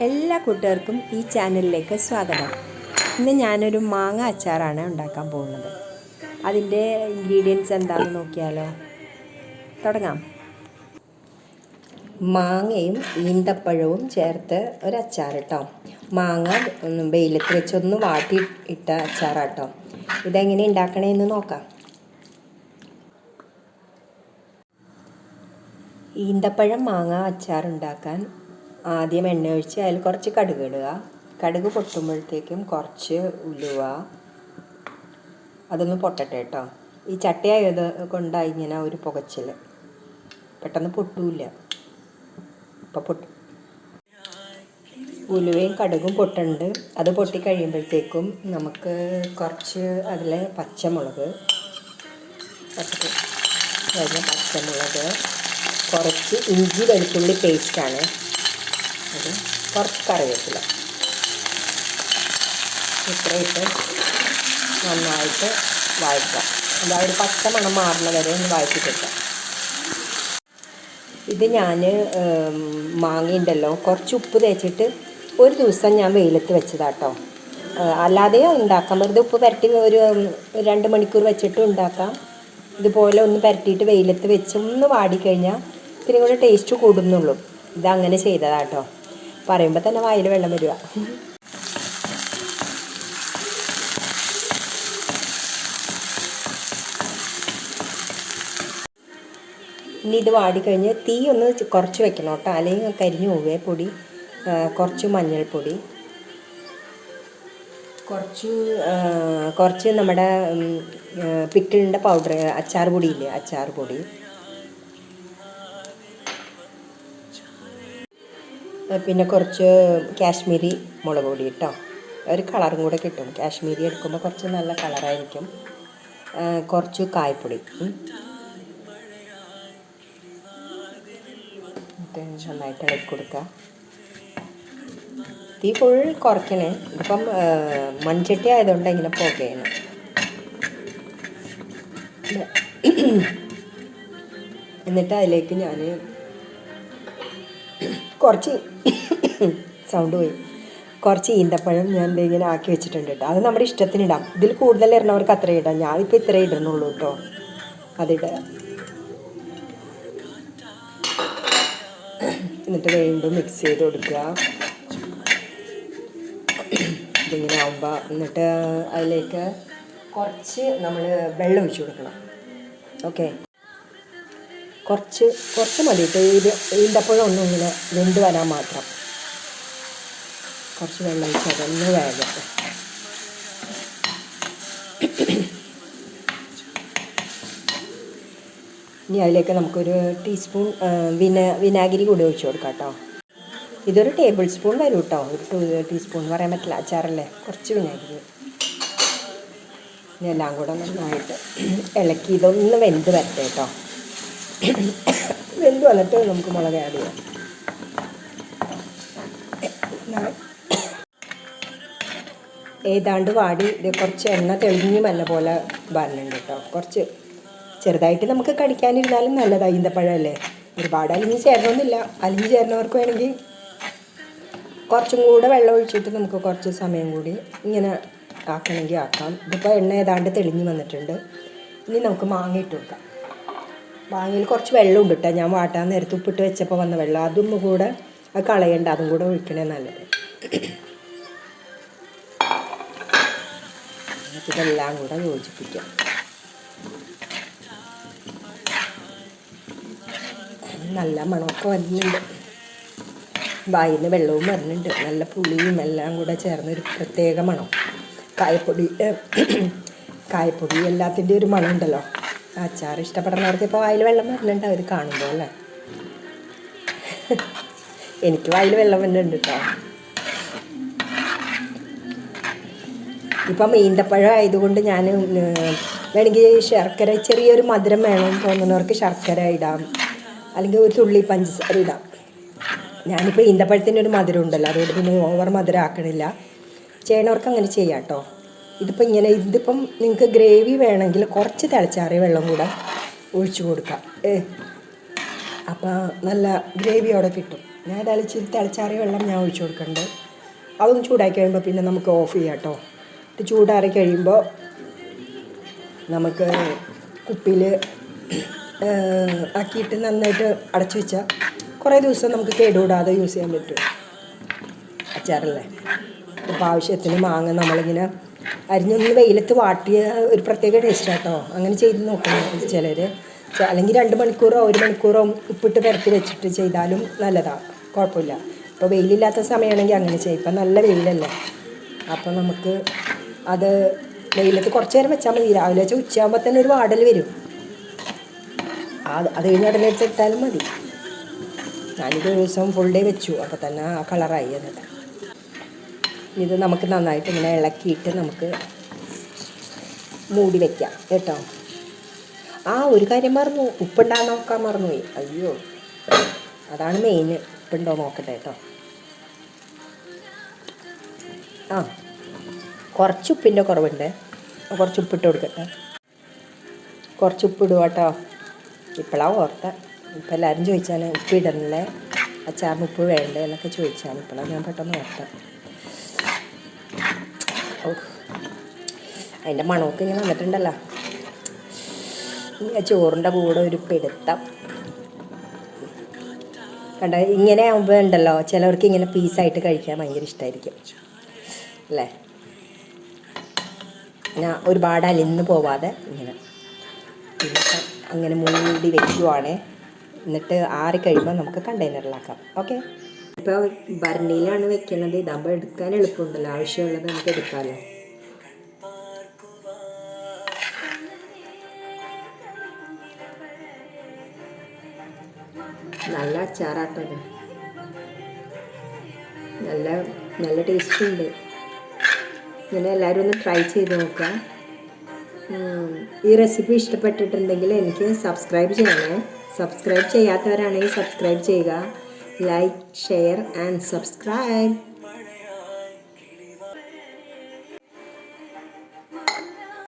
എല്ലാ കൂട്ടുകാർക്കും ഈ ചാനലിലേക്ക് സ്വാഗതം. ഇന്ന് ഞാനൊരു മാങ്ങ അച്ചാറാണ് ഉണ്ടാക്കാൻ പോകുന്നത്. അതിൻ്റെ ഇൻഗ്രീഡിയൻസ് എന്താണെന്ന് നോക്കിയാലോ? തുടങ്ങാം. മാങ്ങയും ഈന്തപ്പഴവും ചേർത്ത് ഒരു അച്ചാർ കേട്ടോ. മാങ്ങ വെയിലത്ത് വെച്ചൊന്ന് വാട്ടി ഇട്ട അച്ചാറാട്ടോ. ഇതെങ്ങനെ ഉണ്ടാക്കണമെന്ന് നോക്കാം. ഈന്തപ്പഴം മാങ്ങ അച്ചാർ ഉണ്ടാക്കാൻ ആദ്യം എണ്ണ ഒഴിച്ച് അതിൽ കുറച്ച് കടുക് ഇടുക. കടുക് പൊട്ടുമ്പോഴത്തേക്കും കുറച്ച് ഉലുവ, അതൊന്ന് പൊട്ടട്ടെ കേട്ടോ. ഈ ചട്ടയായത് കൊണ്ടാണ് ഇങ്ങനെ ഒരു പുകച്ചിൽ, പെട്ടെന്ന് പൊട്ടൂല. ഇപ്പം പൊട്ടും. ഉലുവയും കടുകും പൊട്ടുണ്ട്. അത് പൊട്ടി കഴിയുമ്പോഴത്തേക്കും നമുക്ക് കുറച്ച് അതിൽ പച്ചമുളക്, കുറച്ച് ഇഞ്ചി വെളുത്തുള്ളി പേസ്റ്റാണ് അത്, കുറച്ച് കറിവേപ്പില, ഇത്രയിട്ട് നന്നായിട്ട് വഴറ്റാം. അതാ ഒരു പച്ച മണം മാറുന്ന വരെ ഒന്ന് വഴറ്റിക്കിട്ടാം. ഇത് ഞാൻ മാങ്ങയുണ്ടല്ലോ കുറച്ച് ഉപ്പ് തേച്ചിട്ട് ഒരു ദിവസം ഞാൻ വെയിലത്ത് വെച്ചതാട്ടോ. അല്ലാതെ ഉണ്ടാക്കാം, വെറുതെ ഉപ്പ് പുരട്ടി ഒരു 2 മണിക്കൂർ വെച്ചിട്ട് ഉണ്ടാക്കാം. ഇതുപോലെ ഒന്ന് പുരട്ടിയിട്ട് വെയിലത്ത് വെച്ച് ഒന്ന് വാടിക്കഴിഞ്ഞാൽ പിന്നെ കൂടെ ടേസ്റ്റ് കൂടുന്നുള്ളൂ. ഇതങ്ങനെ ചെയ്തതാട്ടോ. പറയുമ്പോൾ തന്നെ വായിൽ വെള്ളം വരിക. ഇനി ഇത് വാടിക്കഴിഞ്ഞ് തീ ഒന്ന് കുറച്ച് വെക്കണം കേട്ടോ, അല്ലെങ്കിൽ കരിഞ്ഞു പോവേ. പൊടി കുറച്ച് മഞ്ഞൾപ്പൊടി, കുറച്ച് നമ്മുടെ പിക്കിളിൻ്റെ പൗഡർ, അച്ചാർ പൊടിയില്ലേ, അച്ചാർ പൊടി, പിന്നെ കുറച്ച് കാശ്മീരി മുളക് പൊടി കേട്ടോ. ഒരു കളറും കൂടെ കിട്ടും. കാശ്മീരി എടുക്കുമ്പോൾ കുറച്ച് നല്ല കളറായിരിക്കും. കുറച്ച് കായപ്പൊടി, നന്നായിട്ട് ഇളക്കി കൊടുക്കുക. തീ ഫുൾ കുറയ്ക്കണേ. ഇതിപ്പം മൺചട്ടി ആയതുകൊണ്ട് ഇങ്ങനെ പുകയാണ്. എന്നിട്ട് അതിലേക്ക് ഞാൻ കുറച്ച് കുറച്ച് ഈന്തപ്പഴം ഞാൻ ഇങ്ങനെ ആക്കി വെച്ചിട്ടുണ്ട് കേട്ടോ. അത് നമ്മുടെ ഇഷ്ടത്തിനിടാം. ഇതിൽ കൂടുതൽ ഇടണവർക്ക് അത്രയും ഇടാം. ഞാനിപ്പോൾ ഇത്രയും ഇടണുള്ളൂ കേട്ടോ. അതിടുക. എന്നിട്ട് വീണ്ടും മിക്സ് ചെയ്ത് കൊടുക്കുക. ഇതിങ്ങനെ ആവുമ്പോൾ എന്നിട്ട് അതിലേക്ക് കുറച്ച് നമ്മൾ വെള്ളം ഒഴിച്ച് കൊടുക്കണം. ഓക്കെ, കുറച്ച് മതിയിട്ട് ഇത് ഈന്തപ്പഴം ഒന്നും ഇങ്ങനെ വെന്ത് വരാൻ മാത്രം കുറച്ച് വെള്ളം ഒഴിച്ച് അതൊന്ന് വേഗത്തെ. ഇനി അതിലേക്ക് നമുക്കൊരു ടീസ്പൂൺ വിനാഗിരി കൂടി ഒഴിച്ച് കൊടുക്കാം കേട്ടോ. ഇതൊരു ടേബിൾ സ്പൂൺ വരും കേട്ടോ. ഒരു 2 ടീസ്പൂൺ പറയാൻ പറ്റില്ല, അച്ചാറല്ലേ. കുറച്ച് വിനാഗിരി. ഇനി എല്ലാം കൂടെ നന്നായിട്ട് ഇളക്കി ഇതൊന്ന് വെന്ത് വരട്ടെ കേട്ടോ. വെന്ത് വന്നിട്ട് നമുക്ക് മുളക് ആഡ് ചെയ്യാം. ഏതാണ്ട് വാടി ഇത് കുറച്ച് എണ്ണ തെളിഞ്ഞ് നല്ല പോലെ വരണുണ്ട് കേട്ടോ. കുറച്ച് ചെറുതായിട്ട് നമുക്ക് കടിക്കാനിരുന്നാലും നല്ലതാണ്. ഈന്തപ്പഴമല്ലേ, ഒരുപാട് അലിഞ്ഞ് ചേരണമെന്നില്ല. അലിഞ്ഞ് ചേരുന്നവർക്ക് വേണമെങ്കിൽ കുറച്ചും കൂടെ വെള്ളം ഒഴിച്ചിട്ട് നമുക്ക് കുറച്ച് സമയം കൂടി ഇങ്ങനെ ആക്കണമെങ്കിൽ ആക്കാം. ഇതിപ്പോൾ എണ്ണ ഏതാണ്ട് തെളിഞ്ഞ് വന്നിട്ടുണ്ട്. ഇനി നമുക്ക് മാങ്ങ ഇട്ട് കൊടുക്കാം. മാങ്ങയിൽ കുറച്ച് വെള്ളം ഉണ്ട് കേട്ടോ. ഞാൻ വാട്ടാൻ നേരത്ത് ഉപ്പിട്ട് വെച്ചപ്പോൾ വന്ന വെള്ളം, അതൊന്നും കൂടെ അത് കളയണ്ട, അതും കൂടെ ഒഴിക്കണേ നല്ലത്. ഇതെല്ലാം കൂടെ യോജിപ്പിക്കാം. നല്ല മണമൊക്കെ വരുന്നുണ്ട്, വായിൽ നിന്ന് വെള്ളവും വരുന്നുണ്ട്. നല്ല പുളിയും എല്ലാം കൂടെ ചേർന്നൊരു പ്രത്യേക മണം. കായപ്പൊടി എല്ലാത്തിൻ്റെ ഒരു മണം ഉണ്ടല്ലോ. അച്ചാർ ഇഷ്ടപ്പെടുന്നവർക്ക് ഇപ്പോൾ വായിൽ വെള്ളം വരുന്നുണ്ട് അവർ കാണുമ്പോൾ അല്ലേ. എനിക്ക് വായിൽ വെള്ളം വരുന്നുണ്ട് കേട്ടോ. ഇപ്പം ഈന്തപ്പഴം ആയതുകൊണ്ട് ഞാൻ വേണമെങ്കിൽ ശർക്കര, ചെറിയൊരു മധുരം വേണം തോന്നുന്നവർക്ക് ശർക്കര ഇടാം, അല്ലെങ്കിൽ ഒരു തുള്ളി പഞ്ചസാര ഇടാം. ഞാനിപ്പോൾ ഈന്തപ്പഴത്തിൻ്റെ ഒരു മധുരം ഉണ്ടല്ലോ, അതുകൊണ്ട് പിന്നെ ഓവർ മധുരം ആക്കണില്ല. ചെയ്യണവർക്ക് അങ്ങനെ ചെയ്യാം കേട്ടോ. ഇതിപ്പം നിങ്ങൾക്ക് ഗ്രേവി വേണമെങ്കിൽ കുറച്ച് തിളച്ചാറിയ വെള്ളം കൂടെ ഒഴിച്ച് കൊടുക്കാം. അപ്പോൾ നല്ല ഗ്രേവിയോടെ കിട്ടും. ഞാൻ ഏതായാലും ഇച്ചിരി തിളച്ചാറിയ വെള്ളം ഞാൻ ഒഴിച്ചു കൊടുക്കുന്നുണ്ട്. അതൊന്ന് ചൂടാക്കി കഴിയുമ്പോൾ പിന്നെ നമുക്ക് ഓഫ് ചെയ്യാം കേട്ടോ. ഇത് ചൂടാറി കഴിയുമ്പോൾ നമുക്ക് കുപ്പിയിൽ ആക്കിയിട്ട് നന്നായിട്ട് അടച്ചു വെച്ചാൽ കുറേ ദിവസം നമുക്ക് കേടുകൂടാതെ യൂസ് ചെയ്യാൻ പറ്റും. അച്ചാറല്ലേ. അപ്പോൾ ആവശ്യത്തിന് മാങ്ങ നമ്മളിങ്ങനെ അരിഞ്ഞൊന്ന് വെയിലത്ത് വാട്ടിയ ഒരു പ്രത്യേക ടേസ്റ്റ് കേട്ടോ. അങ്ങനെ ചെയ്ത് നോക്കണം ചിലർ. അല്ലെങ്കിൽ 2 മണിക്കൂറോ 1 മണിക്കൂറോ ഉപ്പിട്ട് പുരട്ടി വെച്ചിട്ട് ചെയ്താലും നല്ലതാണ്, കുഴപ്പമില്ല. ഇപ്പോൾ വെയിലില്ലാത്ത സമയമാണെങ്കിൽ അങ്ങനെ ചെയ്യും. ഇപ്പം നല്ല വെയിലല്ലേ, അപ്പോൾ നമുക്ക് അത് വെയിലത്ത് കുറച്ച് നേരം വെച്ചാൽ മതി. രാവിലെ വെച്ചാൽ ഉച്ചയാകുമ്പോൾ തന്നെ ഒരു വാടൽ വരും. അത് കഴിഞ്ഞ് ഉടനെ എടുത്തിട്ടാലും മതി. ഞാനിത് ഒരു ദിവസം ഫുൾ ഡേ വെച്ചു, അപ്പോൾ തന്നെ ആ കളറായി. ഇത് നമുക്ക് നന്നായിട്ട് ഇങ്ങനെ ഇളക്കിയിട്ട് നമുക്ക് മൂടി വയ്ക്കാം കേട്ടോ. ഒരു കാര്യം മറന്നു, ഉപ്പുണ്ടാകാൻ നോക്കാൻ മറന്നുപോയി. അയ്യോ, അതാണ് മെയിൻ. ഉപ്പുണ്ടോ നോക്കട്ടെ കേട്ടോ. കുറച്ച് ഉപ്പിൻ്റെ കുറവുണ്ട്. കുറച്ച് ഉപ്പിട്ട് കൊടുക്കട്ടെ. കുറച്ച് ഉപ്പിടുക കേട്ടോ. ഇപ്പോഴാണ് ഓർത്ത. ഇപ്പം എല്ലാവരും ചോദിച്ചാൽ ഉപ്പ് ഇടണല്ലേ, അച്ചാറിന് ഉപ്പ് വേണ്ടേ എന്നൊക്കെ ചോദിച്ചാണ്. ഇപ്പോഴാണ് ഞാൻ പെട്ടെന്ന് ഓർത്ത. അതിൻ്റെ മണമൊക്കെ ഇങ്ങനെ വന്നിട്ടുണ്ടല്ലോ. ചോറിൻ്റെ കൂടെ ഒരു പിടുത്തം കണ്ട. ഇങ്ങനെ ആകുമ്പോൾ ഉണ്ടല്ലോ, ചിലവർക്ക് ഇങ്ങനെ പീസായിട്ട് കഴിക്കാൻ ഭയങ്കര ഇഷ്ടമായിരിക്കും അല്ലേ. ഞാൻ ഒരുപാട് അലിന്ന് പോവാതെ ഇങ്ങനെ അങ്ങനെ മൂടി വയ്ക്കുവാണേ. എന്നിട്ട് ആറിക്കഴിയുമ്പോൾ നമുക്ക് കണ്ടെയ്നറിലാക്കാം. ഓക്കെ. ഇപ്പോൾ ഭരണിയിലാണ് വെക്കുന്നത്. ഇതാകുമ്പോൾ എടുക്കാൻ എളുപ്പമുണ്ടല്ലോ. ആവശ്യമുള്ളത് നമുക്ക് എടുക്കാമല്ലോ. നല്ല അച്ചാറാട്ടത്. നല്ല ടേസ്റ്റ് ഉണ്ട്. ഇങ്ങനെ എല്ലാവരും ഒന്ന് ട്രൈ ചെയ്ത് നോക്കുക. ഈ റെസിപ്പി ഇഷ്ടപ്പെട്ടിട്ടുണ്ടെങ്കിൽ എനിക്ക് സബ്സ്ക്രൈബ് ചെയ്യണേ. സബ്സ്ക്രൈബ് ചെയ്യാത്തവരാണെങ്കിൽ സബ്സ്ക്രൈബ് ചെയ്യുക. Like, share and subscribe.